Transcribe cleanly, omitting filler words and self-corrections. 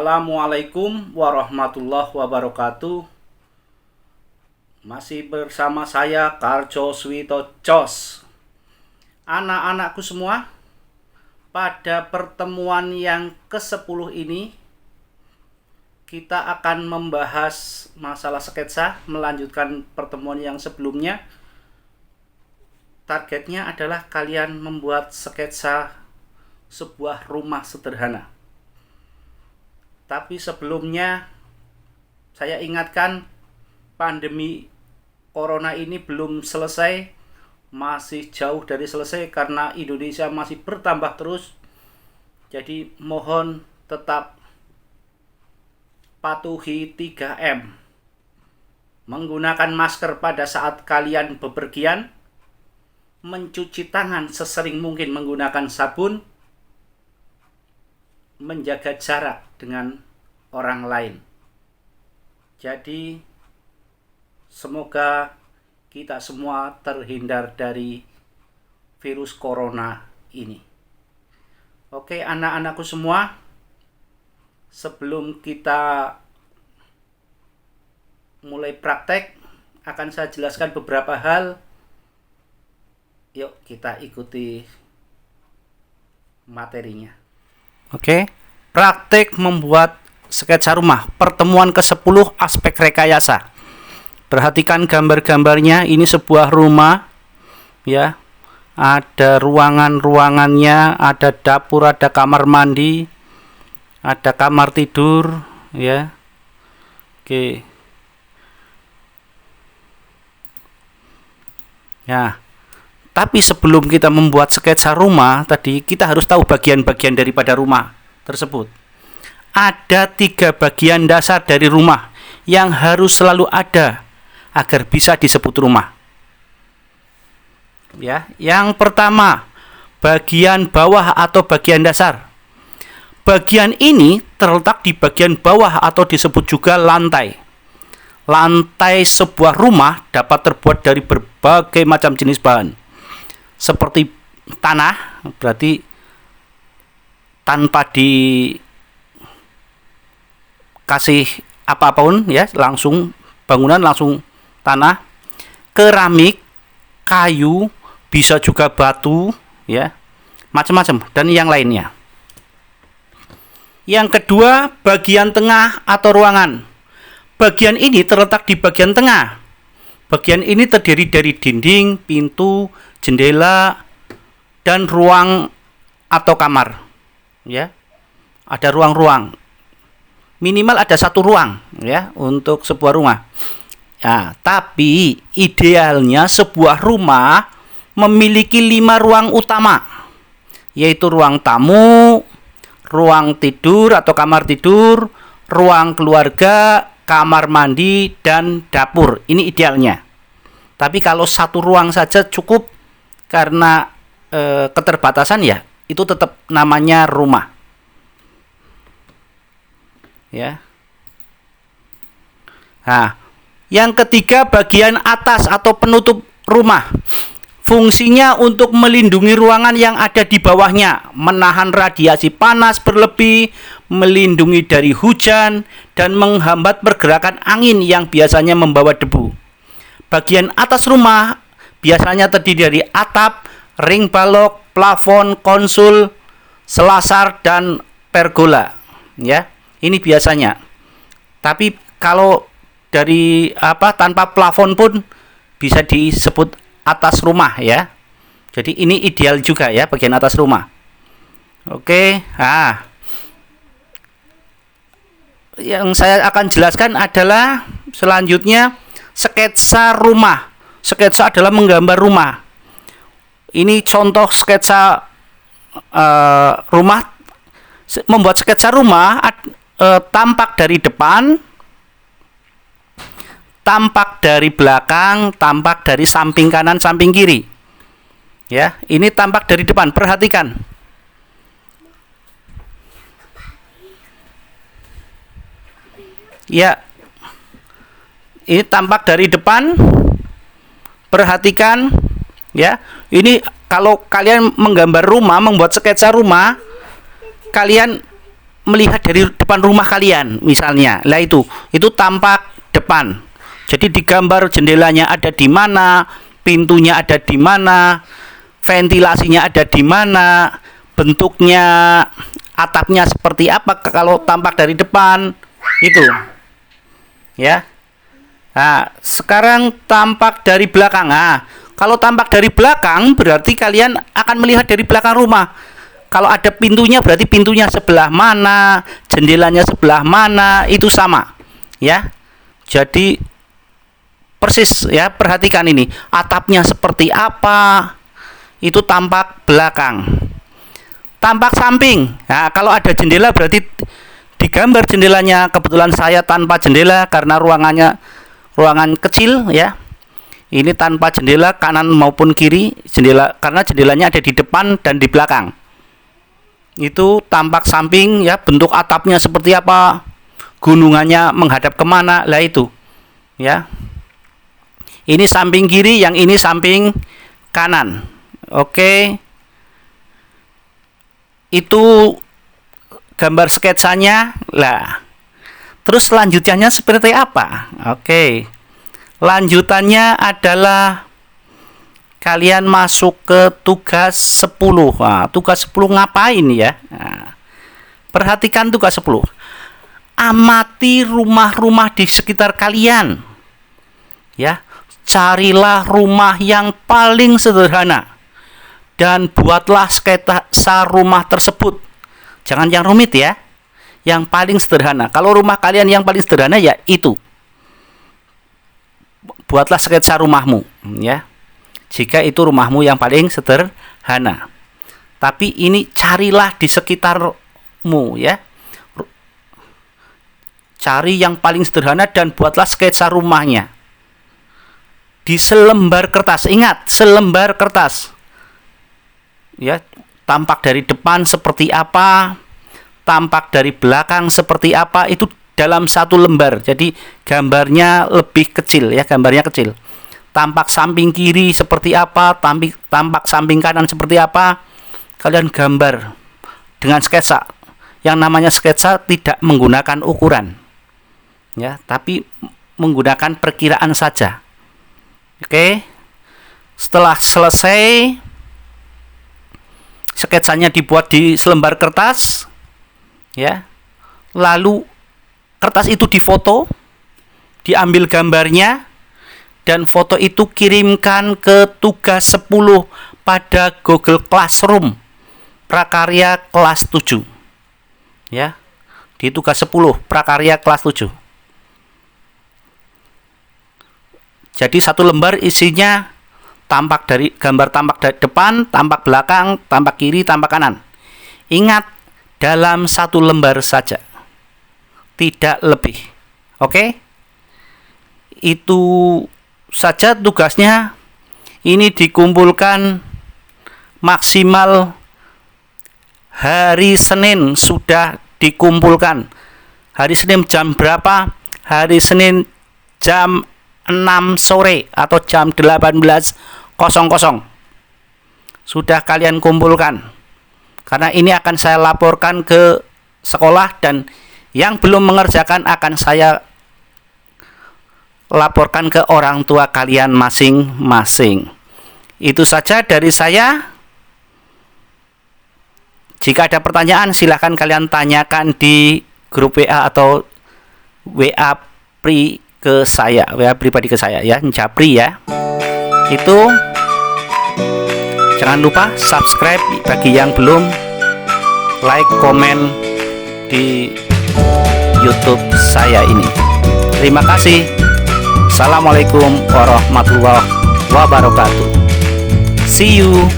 Assalamualaikum warahmatullahi wabarakatuh. Masih bersama saya Karjo Swito Jos. Anak-anakku semua, pada pertemuan yang ke-10 ini kita akan membahas masalah sketsa, melanjutkan pertemuan yang sebelumnya. Targetnya adalah kalian membuat sketsa sebuah rumah sederhana. Tapi sebelumnya saya ingatkan, pandemi corona ini belum selesai, masih jauh dari selesai karena Indonesia masih bertambah terus. Jadi mohon tetap patuhi 3M. Menggunakan masker pada saat kalian bepergian, mencuci tangan sesering mungkin menggunakan sabun, menjaga jarak dengan orang lain. Jadi semoga kita semua terhindar dari virus corona ini. Oke, anak-anakku semua, sebelum kita mulai praktek, akan saya jelaskan beberapa hal. Yuk kita ikuti materinya. Oke, praktek membuat sketsa rumah, pertemuan ke-10 aspek rekayasa. Perhatikan gambar-gambarnya, ini sebuah rumah ya. Ada ruangan-ruangannya, ada dapur, ada kamar mandi, ada kamar tidur ya. Oke. Ya. Tapi sebelum kita membuat sketsa rumah tadi, kita harus tahu bagian-bagian daripada rumah tersebut. Ada 3 bagian dasar dari rumah yang harus selalu ada agar bisa disebut rumah. Ya, yang pertama, bagian bawah atau bagian dasar. Bagian ini terletak di bagian bawah atau disebut juga lantai. Lantai sebuah rumah dapat terbuat dari berbagai macam jenis bahan. Seperti tanah, berarti tanpa dikasih apapun ya, langsung bangunan, langsung tanah. Keramik, kayu, bisa juga batu ya, macam-macam, dan yang lainnya. Yang kedua, bagian tengah atau ruangan. Bagian ini terletak di bagian tengah. Bagian ini terdiri dari dinding, pintu, jendela, dan ruang atau kamar ya. Ada ruang-ruang, minimal ada 1 ruang ya untuk sebuah rumah ya. Tapi idealnya sebuah rumah memiliki 5 ruang utama, yaitu ruang tamu, ruang tidur atau kamar tidur, ruang keluarga, kamar mandi, dan dapur. Ini idealnya. Tapi kalau 1 ruang saja cukup, karena keterbatasan ya, itu tetap namanya rumah. Ya. Nah, yang ketiga, bagian atas atau penutup rumah. Fungsinya untuk melindungi ruangan yang ada di bawahnya, menahan radiasi panas berlebih, melindungi dari hujan, dan menghambat pergerakan angin yang biasanya membawa debu. Bagian atas rumah biasanya terdiri dari atap, ring balok, plafon, konsul, selasar, dan pergola. Ya, ini biasanya. Tapi kalau dari tanpa plafon pun bisa disebut atas rumah ya. Jadi ini ideal juga ya, bagian atas rumah. Oke, yang saya akan jelaskan adalah selanjutnya sketsa rumah. Sketsa adalah menggambar rumah. Ini contoh sketsa rumah. Membuat sketsa rumah tampak dari depan, tampak dari belakang, tampak dari samping kanan, samping kiri. Ya, ini tampak dari depan. Perhatikan. Ya, ini tampak dari depan. Perhatikan ya. Ini kalau kalian menggambar rumah, membuat sketsa rumah, kalian melihat dari depan rumah kalian misalnya. Lah itu tampak depan. Jadi digambar jendelanya ada di mana, pintunya ada di mana, ventilasinya ada di mana, bentuknya atapnya seperti apa kalau tampak dari depan itu. Ya. Nah, sekarang tampak dari belakang. Nah, kalau tampak dari belakang berarti kalian akan melihat dari belakang rumah. Kalau ada pintunya berarti pintunya sebelah mana, jendelanya sebelah mana, itu sama. Ya. Jadi persis ya, perhatikan ini. Atapnya seperti apa? Itu tampak belakang. Tampak samping. Nah, kalau ada jendela berarti digambar jendelanya. Kebetulan saya tanpa jendela karena ruangan kecil ya. Ini tanpa jendela kanan maupun kiri, jendela karena jendelanya ada di depan dan di belakang. Itu tampak samping ya, bentuk atapnya seperti apa, gunungannya menghadap kemana, lah itu ya. Ini samping kiri, yang ini samping kanan. Oke, itu gambar sketsanya. Lah terus lanjutannya seperti apa? Oke, lanjutannya adalah kalian masuk ke tugas 10. Nah, tugas 10 ngapain ya? Nah, perhatikan tugas 10. Amati rumah-rumah di sekitar kalian. Ya, carilah rumah yang paling sederhana dan buatlah sketsa rumah tersebut. Jangan yang rumit ya. Yang paling sederhana. Kalau rumah kalian yang paling sederhana ya itu. Buatlah sketsa rumahmu, ya. Jika itu rumahmu yang paling sederhana. Tapi ini carilah di sekitarmu ya. Cari yang paling sederhana dan buatlah sketsa rumahnya. Di selembar kertas. Ingat, selembar kertas. Ya, tampak dari depan seperti apa, tampak dari belakang seperti apa, itu dalam satu lembar. Jadi gambarnya lebih kecil ya, gambarnya kecil. Tampak samping kiri seperti apa, tampak samping kanan seperti apa, kalian gambar dengan sketsa. Yang namanya sketsa tidak menggunakan ukuran ya, tapi menggunakan perkiraan saja. Oke, setelah selesai sketsanya dibuat di selembar kertas ya, lalu kertas itu difoto, diambil gambarnya, dan foto itu kirimkan ke tugas 10 pada Google Classroom prakarya kelas 7 ya, di tugas 10 prakarya kelas 7. Jadi satu lembar isinya tampak dari gambar, tampak dari depan, tampak belakang, tampak kiri, tampak kanan. Ingat, dalam satu lembar saja, tidak lebih. Oke, itu saja tugasnya. Ini dikumpulkan maksimal hari Senin, sudah dikumpulkan. Hari Senin jam berapa? Hari Senin jam 6 sore atau jam 18.00. Sudah kalian kumpulkan. Karena ini akan saya laporkan ke sekolah, dan yang belum mengerjakan akan saya laporkan ke orang tua kalian masing-masing. Itu saja dari saya. Jika ada pertanyaan silahkan kalian tanyakan di grup WA atau WA ke saya, WA pribadi ke saya ya, Japri ya. Itu jangan lupa subscribe bagi yang belum, like, komen di YouTube saya ini. Terima kasih. Assalamualaikum warahmatullahi wabarakatuh. See you.